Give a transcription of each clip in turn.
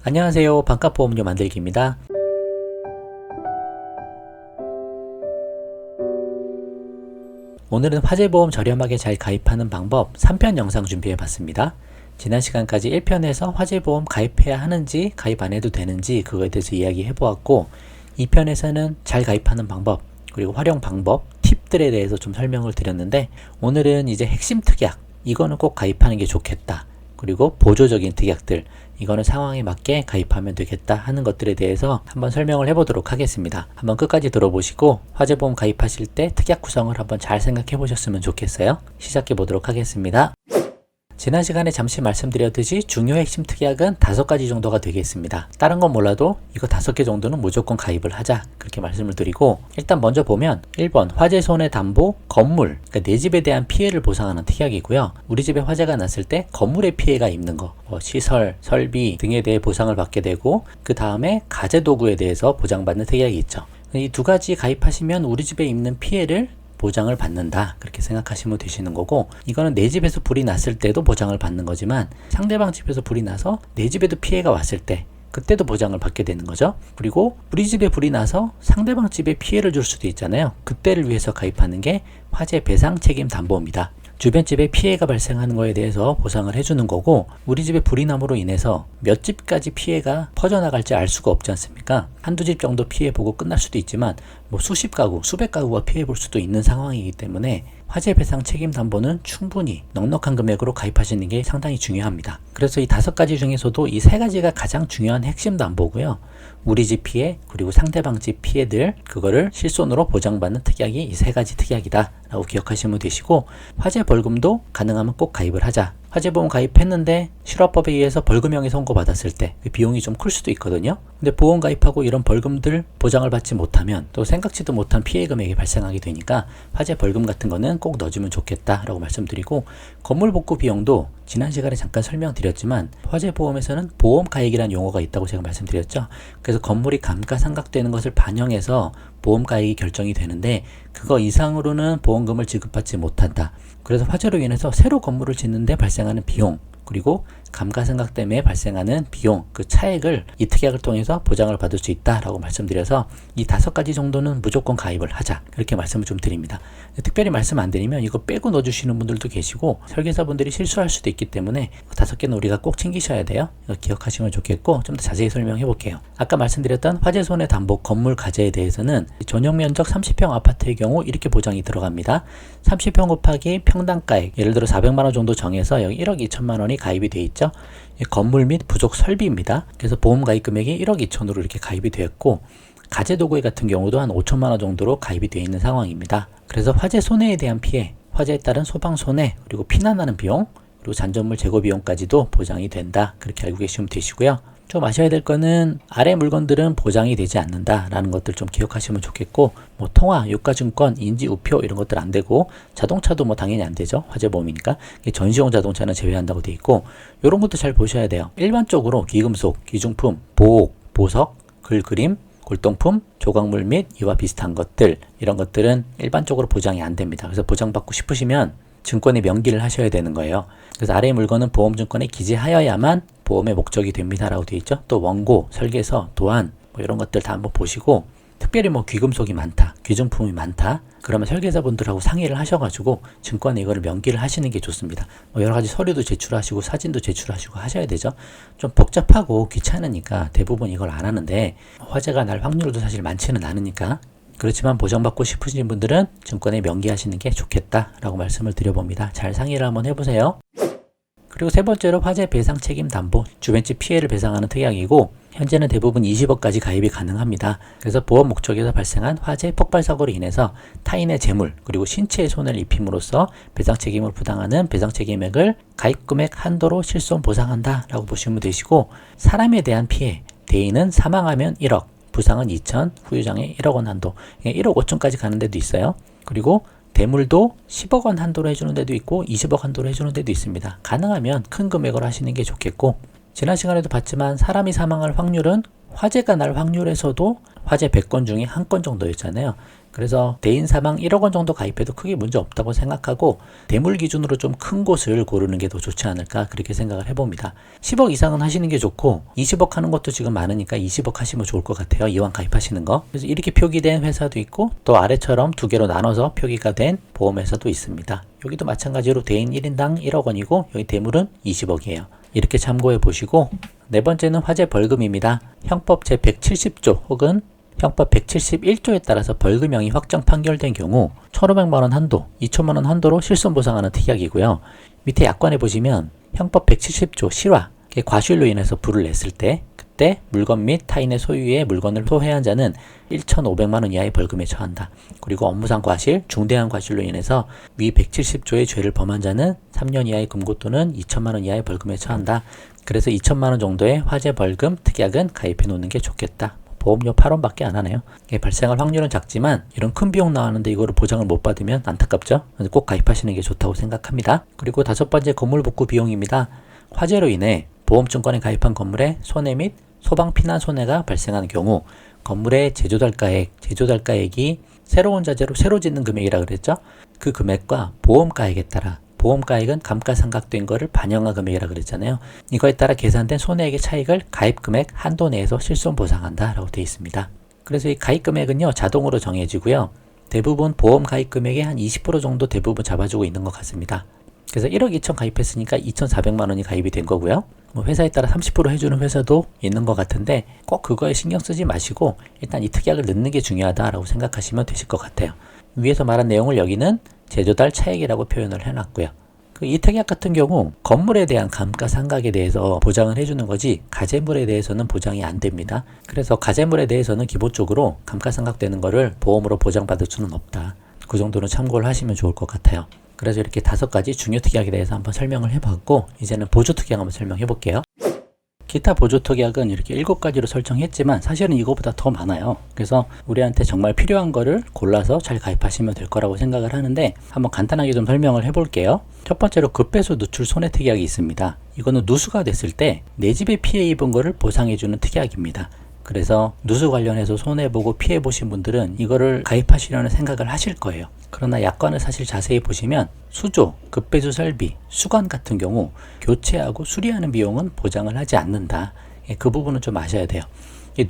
안녕하세요. 반값보험료 만들기입니다. 오늘은 화재보험 저렴하게 잘 가입하는 방법 3편 영상 준비해 봤습니다. 지난 시간까지 1편에서 화재보험 가입해야 하는지 가입 안 해도 되는지 그거에 대해서 이야기해 보았고 2편에서는 잘 가입하는 방법 그리고 활용 방법, 팁들에 대해서 좀 설명을 드렸는데 오늘은 이제 핵심 특약 이거는 꼭 가입하는 게 좋겠다. 그리고 보조적인 특약들 이거는 상황에 맞게 가입하면 되겠다 하는 것들에 대해서 한번 설명을 해보도록 하겠습니다. 한번 끝까지 들어보시고 화재보험 가입하실 때 특약 구성을 한번 잘 생각해 보셨으면 좋겠어요. 시작해 보도록 하겠습니다. 지난 시간에 잠시 말씀드렸듯이 중요 핵심 특약은 5가지 정도가 되겠습니다. 다른 건 몰라도 이거 5개 정도는 무조건 가입을 하자 그렇게 말씀을 드리고 일단 먼저 보면 1번 화재 손해 담보 건물 그러니까 내 집에 대한 피해를 보상하는 특약이고요. 우리 집에 화재가 났을 때 건물에 피해가 입는 거 시설, 설비 등에 대해 보상을 받게 되고 그 다음에 가재도구에 대해서 보장받는 특약이 있죠. 이 2가지 가입하시면 우리 집에 입는 피해를 보장을 받는다 그렇게 생각하시면 되시는 거고 이거는 내 집에서 불이 났을 때도 보장을 받는 거지만 상대방 집에서 불이 나서 내 집에도 피해가 왔을 때 그때도 보장을 받게 되는 거죠. 그리고 우리 집에 불이 나서 상대방 집에 피해를 줄 수도 있잖아요. 그때를 위해서 가입하는 게 화재 배상 책임 담보입니다. 주변 집에 피해가 발생하는 거에 대해서 보상을 해주는 거고 우리 집에 불이 남으로 인해서 몇 집까지 피해가 퍼져나갈지 알 수가 없지 않습니까? 한두 집 정도 피해 보고 끝날 수도 있지만 수십 가구, 수백 가구가 피해 볼 수도 있는 상황이기 때문에 화재 배상 책임 담보는 충분히 넉넉한 금액으로 가입하시는 게 상당히 중요합니다. 그래서 이 5가지 중에서도 이 3가지가 가장 중요한 핵심 담보고요. 우리 집 피해 그리고 상대방 집 피해들 그거를 실손으로 보장받는 특약이 이 3가지 특약이다 라고 기억하시면 되시고 화재 벌금도 가능하면 꼭 가입을 하자. 화재보험 가입했는데 실화법에 의해서 벌금형이 선고받았을 때 비용이 좀 클 수도 있거든요. 근데 보험 가입하고 이런 벌금들 보장을 받지 못하면 또 생각지도 못한 피해 금액이 발생하게 되니까 화재 벌금 같은 거는 꼭 넣어주면 좋겠다라고 말씀드리고 건물 복구 비용도 지난 시간에 잠깐 설명드렸지만 화재보험에서는 보험 가액이라는 용어가 있다고 제가 말씀드렸죠. 그래서 건물이 감가상각되는 것을 반영해서 보험 가액이 결정이 되는데 그거 이상으로는 보험금을 지급받지 못한다. 그래서 화재로 인해서 새로 건물을 짓는데 발생하는 비용 그리고 감가상각 때문에 발생하는 비용 그 차액을 이 특약을 통해서 보장을 받을 수 있다라고 말씀드려서 이 5가지 정도는 무조건 가입을 하자 그렇게 말씀을 좀 드립니다. 특별히 말씀 안 드리면 이거 빼고 넣어주시는 분들도 계시고 설계사분들이 실수할 수도 있기 때문에 5개는 우리가 꼭 챙기셔야 돼요. 이거 기억하시면 좋겠고 좀 더 자세히 설명해 볼게요. 아까 말씀드렸던 화재 손해 담보 건물 가재에 대해서는 전용 면적 30평 아파트의 경우 이렇게 보장이 들어갑니다. 30평 곱하기 평당가액 예를 들어 400만원 정도 정해서 여기 1억 2천만 원이 가입이 돼 있죠. 건물 및 부속 설비입니다. 그래서 보험 가입 금액이 1억 2천으로 이렇게 가입이 되었고 가재도구 같은 경우도 한 5천만 원 정도로 가입이 되어 있는 상황입니다. 그래서 화재 손해에 대한 피해, 화재에 따른 소방 손해, 그리고 피난하는 비용, 그리고 잔존물 제거 비용까지도 보장이 된다. 그렇게 알고 계시면 되시고요. 좀 아셔야 될 거는 아래 물건들은 보장이 되지 않는다라는 것들 좀 기억하시면 좋겠고 통화, 유가증권, 인지, 우표 이런 것들 안 되고 자동차도 당연히 안 되죠. 화재보험이니까 전시용 자동차는 제외한다고 돼 있고 이런 것도 잘 보셔야 돼요. 일반적으로 귀금속, 귀중품, 보옥, 보석, 글그림, 골동품, 조각물 및 이와 비슷한 것들 이런 것들은 일반적으로 보장이 안 됩니다. 그래서 보장받고 싶으시면 증권에 명기를 하셔야 되는 거예요. 그래서 아래의 물건은 보험증권에 기재하여야만 보험의 목적이 됩니다 라고 되어 있죠. 또 원고, 설계서, 도안 이런 것들 다 한번 보시고 특별히 귀금속이 많다, 귀중품이 많다 그러면 설계사분들하고 상의를 하셔가지고 증권에 이거를 명기를 하시는 게 좋습니다. 여러가지 서류도 제출하시고 사진도 제출하시고 하셔야 되죠. 좀 복잡하고 귀찮으니까 대부분 이걸 안 하는데 화재가 날 확률도 사실 많지는 않으니까 그렇지만 보장받고 싶으신 분들은 증권에 명기하시는 게 좋겠다라고 말씀을 드려봅니다. 잘 상의를 한번 해보세요. 그리고 3번째로 화재 배상 책임 담보, 주변집 피해를 배상하는 특약이고 현재는 대부분 20억까지 가입이 가능합니다. 그래서 보험 목적에서 발생한 화재 폭발 사고로 인해서 타인의 재물 그리고 신체에 손해를 입힘으로써 배상 책임을 부담하는 배상 책임액을 가입 금액 한도로 실손 보상한다 라고 보시면 되시고 사람에 대한 피해, 대인은 사망하면 1억 부상은 2천, 후유장애 1억 원 한도 1억 5천까지 가는 데도 있어요. 그리고 대물도 10억 원 한도로 해주는 데도 있고 20억 한도로 해주는 데도 있습니다. 가능하면 큰 금액으로 하시는 게 좋겠고 지난 시간에도 봤지만 사람이 사망할 확률은 화재가 날 확률에서도 화재 100건 중에 1건 정도였잖아요. 그래서 대인 사망 1억 원 정도 가입해도 크게 문제 없다고 생각하고 대물 기준으로 좀 큰 곳을 고르는 게 더 좋지 않을까 그렇게 생각을 해봅니다. 10억 이상은 하시는 게 좋고 20억 하는 것도 지금 많으니까 20억 하시면 좋을 것 같아요. 이왕 가입하시는 거. 그래서 이렇게 표기된 회사도 있고 또 아래처럼 두 개로 나눠서 표기가 된 보험회사도 있습니다. 여기도 마찬가지로 대인 1인당 1억 원이고 여기 대물은 20억이에요. 이렇게 참고해 보시고 네 번째는 화재 벌금입니다. 형법 제170조 혹은 형법 171조에 따라서 벌금형이 확정 판결된 경우 1,500만원 한도, 2천만원 한도로 실손보상하는 특약이고요. 밑에 약관에 보시면 형법 170조 실화, 과실로 인해서 불을 냈을 때 그때 물건 및 타인의 소유의 물건을 소해한 자는 1,500만원 이하의 벌금에 처한다. 그리고 업무상 과실, 중대한 과실로 인해서 위 170조의 죄를 범한 자는 3년 이하의 금고 또는 2천만원 이하의 벌금에 처한다. 그래서 2천만원 정도의 화재 벌금 특약은 가입해 놓는 게 좋겠다. 보험료 8원밖에 안 하네요. 발생할 확률은 작지만 이런 큰 비용 나왔는데 이거를 보장을 못 받으면 안타깝죠. 꼭 가입하시는 게 좋다고 생각합니다. 그리고 다섯 번째 건물 복구 비용입니다. 화재로 인해 보험증권에 가입한 건물에 손해 및 소방 피난 손해가 발생하는 경우 건물의 제조달가액이 새로운 자재로 새로 짓는 금액이라 그랬죠. 그 금액과 보험가액에 따라 보험가액은 감가상각된 거를 반영한 금액이라 그랬잖아요. 이거에 따라 계산된 손해액의 차익을 가입금액 한도 내에서 실손보상한다 라고 되어 있습니다. 그래서 이 가입금액은요 자동으로 정해지고요. 대부분 보험 가입금액의 한 20% 정도 대부분 잡아주고 있는 것 같습니다. 그래서 1억 2천 가입했으니까 2,400만 원이 가입이 된 거고요. 회사에 따라 30% 해주는 회사도 있는 것 같은데 꼭 그거에 신경 쓰지 마시고 일단 이 특약을 넣는 게 중요하다라고 생각하시면 되실 것 같아요. 위에서 말한 내용을 여기는 제조달 차익이라고 표현을 해놨고요. 이 특약 같은 경우 건물에 대한 감가상각에 대해서 보장을 해주는 거지 가재물에 대해서는 보장이 안 됩니다. 그래서 가재물에 대해서는 기본적으로 감가상각되는 거를 보험으로 보장받을 수는 없다. 그 정도는 참고를 하시면 좋을 것 같아요. 그래서 이렇게 5가지 중요 특약에 대해서 한번 설명을 해봤고 이제는 보조 특약 한번 설명해 볼게요. 기타 보조 특약은 이렇게 7가지로 설정했지만 사실은 이거보다 더 많아요. 그래서 우리한테 정말 필요한 거를 골라서 잘 가입하시면 될 거라고 생각을 하는데 한번 간단하게 좀 설명을 해볼게요. 첫 번째로 급배수 누출 손해 특약이 있습니다. 이거는 누수가 됐을 때 내 집에 피해 입은 거를 보상해주는 특약입니다. 그래서 누수 관련해서 손해보고 피해보신 분들은 이거를 가입하시려는 생각을 하실 거예요. 그러나 약관을 사실 자세히 보시면 수조, 급배수 설비, 수관 같은 경우 교체하고 수리하는 비용은 보장을 하지 않는다. 그 부분은 좀 아셔야 돼요.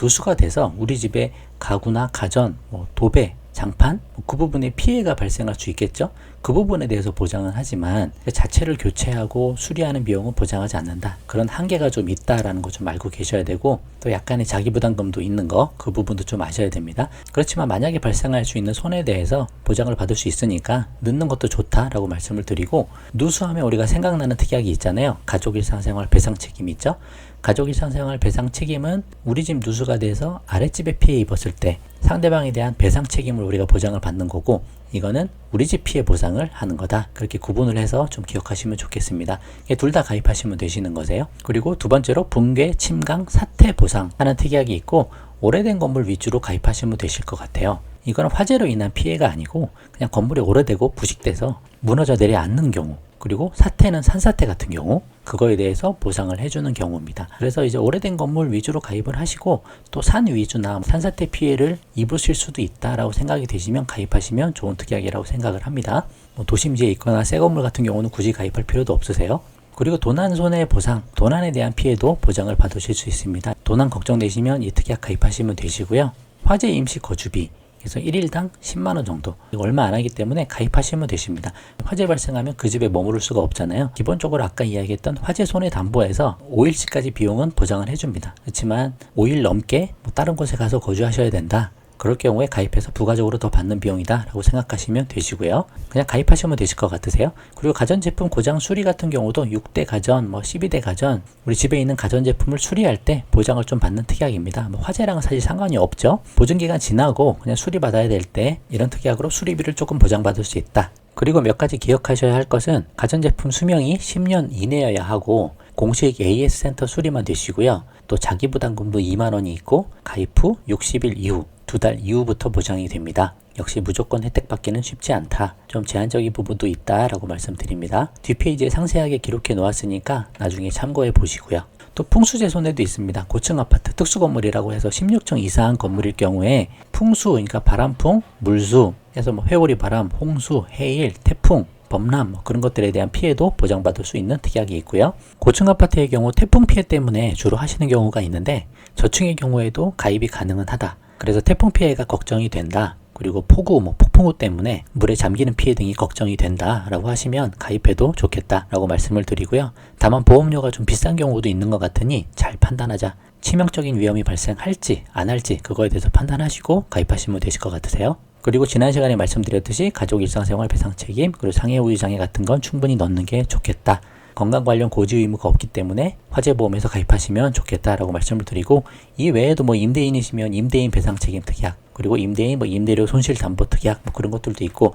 누수가 돼서 우리 집에 가구나 가전, 도배, 장판 그 부분에 피해가 발생할 수 있겠죠. 그 부분에 대해서 보장은 하지만 그 자체를 교체하고 수리하는 비용은 보장하지 않는다. 그런 한계가 좀 있다라는 거 좀 알고 계셔야 되고 또 약간의 자기 부담금도 있는 거 그 부분도 좀 아셔야 됩니다. 그렇지만 만약에 발생할 수 있는 손해에 대해서 보장을 받을 수 있으니까 넣는 것도 좋다라고 말씀을 드리고 누수하면 우리가 생각나는 특약이 있잖아요. 가족 일상생활 배상 책임이 있죠. 가족 일상생활 배상 책임은 우리 집 누수가 돼서 아랫집에 피해 입었을 때 상대방에 대한 배상 책임을 우리가 보장을 받는 거고 이거는 우리 집 피해 보상을 하는 거다. 그렇게 구분을 해서 좀 기억하시면 좋겠습니다. 둘 다 가입하시면 되시는 거세요. 그리고 두 번째로 붕괴, 침강, 사태 보상 하는 특약이 있고 오래된 건물 위주로 가입하시면 되실 것 같아요. 이거는 화재로 인한 피해가 아니고 그냥 건물이 오래되고 부식돼서 무너져 내려앉는 경우 그리고 사태는 산사태 같은 경우 그거에 대해서 보상을 해주는 경우입니다. 그래서 이제 오래된 건물 위주로 가입을 하시고 또 산 위주나 산사태 피해를 입으실 수도 있다라고 생각이 되시면 가입하시면 좋은 특약이라고 생각을 합니다. 도심지에 있거나 새 건물 같은 경우는 굳이 가입할 필요도 없으세요. 그리고 도난 손해 보상, 도난에 대한 피해도 보장을 받으실 수 있습니다. 도난 걱정되시면 이 특약 가입하시면 되시고요. 화재 임시 거주비 그래서 1일당 10만원 정도 이거 얼마 안 하기 때문에 가입하시면 되십니다. 화재 발생하면 그 집에 머무를 수가 없잖아요. 기본적으로 아까 이야기했던 화재 손해 담보에서 5일치까지 비용은 보장을 해줍니다. 그렇지만 5일 넘게 다른 곳에 가서 거주하셔야 된다. 그럴 경우에 가입해서 부가적으로 더 받는 비용이다 라고 생각하시면 되시고요. 그냥 가입하시면 되실 것 같으세요? 그리고 가전제품 고장 수리 같은 경우도 6대 가전, 12대 가전 우리 집에 있는 가전제품을 수리할 때 보장을 좀 받는 특약입니다. 화재랑은 사실 상관이 없죠. 보증기간 지나고 그냥 수리 받아야 될 때 이런 특약으로 수리비를 조금 보장받을 수 있다. 그리고 몇 가지 기억하셔야 할 것은 가전제품 수명이 10년 이내여야 하고 공식 AS 센터 수리만 되시고요. 또 자기부담금도 2만원이 있고 가입 후 60일 이후 2달 이후부터 보장이 됩니다. 역시 무조건 혜택 받기는 쉽지 않다. 좀 제한적인 부분도 있다라고 말씀드립니다. 뒷페이지에 상세하게 기록해 놓았으니까 나중에 참고해 보시고요. 또 풍수제 손해도 있습니다. 고층 아파트 특수 건물이라고 해서 16층 이상 건물일 경우에 풍수, 그러니까 바람풍, 물수 해서 뭐 회오리 바람, 홍수, 해일, 태풍, 범람 뭐 그런 것들에 대한 피해도 보장받을 수 있는 특약이 있고요. 고층 아파트의 경우 태풍 피해 때문에 주로 하시는 경우가 있는데 저층의 경우에도 가입이 가능은 하다. 그래서 태풍 피해가 걱정이 된다. 그리고 폭우, 폭풍우 때문에 물에 잠기는 피해 등이 걱정이 된다 라고 하시면 가입해도 좋겠다 라고 말씀을 드리고요. 다만 보험료가 좀 비싼 경우도 있는 것 같으니 잘 판단하자. 치명적인 위험이 발생할지 안 할지 그거에 대해서 판단하시고 가입하시면 되실 것 같으세요. 그리고 지난 시간에 말씀드렸듯이 가족 일상생활 배상 책임 그리고 상해 우유 장애 같은 건 충분히 넣는 게 좋겠다. 건강 관련 고지 의무가 없기 때문에 화재보험에서 가입하시면 좋겠다라고 말씀을 드리고, 이 외에도 뭐 임대인이시면 임대인 배상 책임 특약, 그리고 임대인 임대료 손실 담보 특약 그런 것들도 있고,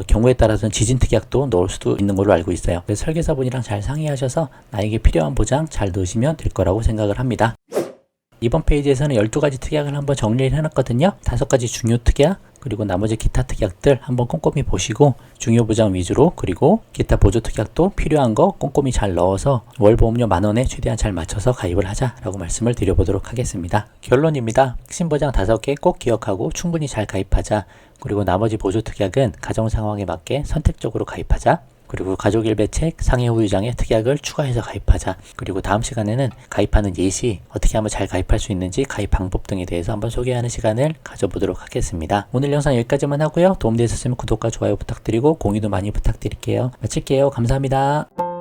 경우에 따라서는 지진 특약도 넣을 수도 있는 걸로 알고 있어요. 그래서 설계사분이랑 잘 상의하셔서 나에게 필요한 보장 잘 넣으시면 될 거라고 생각을 합니다. 이번 페이지에서는 12가지 특약을 한번 정리를 해놨거든요. 5가지 중요 특약, 그리고 나머지 기타 특약들 한번 꼼꼼히 보시고 중요 보장 위주로, 그리고 기타 보조 특약도 필요한 거 꼼꼼히 잘 넣어서 월 보험료 10,000원에 최대한 잘 맞춰서 가입을 하자라고 말씀을 드려보도록 하겠습니다. 결론입니다. 핵심 보장 5개 꼭 기억하고 충분히 잘 가입하자. 그리고 나머지 보조 특약은 가정 상황에 맞게 선택적으로 가입하자. 그리고 가족 일배책, 상해 후유장애 특약을 추가해서 가입하자. 그리고 다음 시간에는 가입하는 예시, 어떻게 하면 잘 가입할 수 있는지 가입 방법 등에 대해서 한번 소개하는 시간을 가져보도록 하겠습니다. 오늘 영상 여기까지만 하고요. 도움되셨으면 구독과 좋아요 부탁드리고 공유도 많이 부탁드릴게요. 마칠게요. 감사합니다.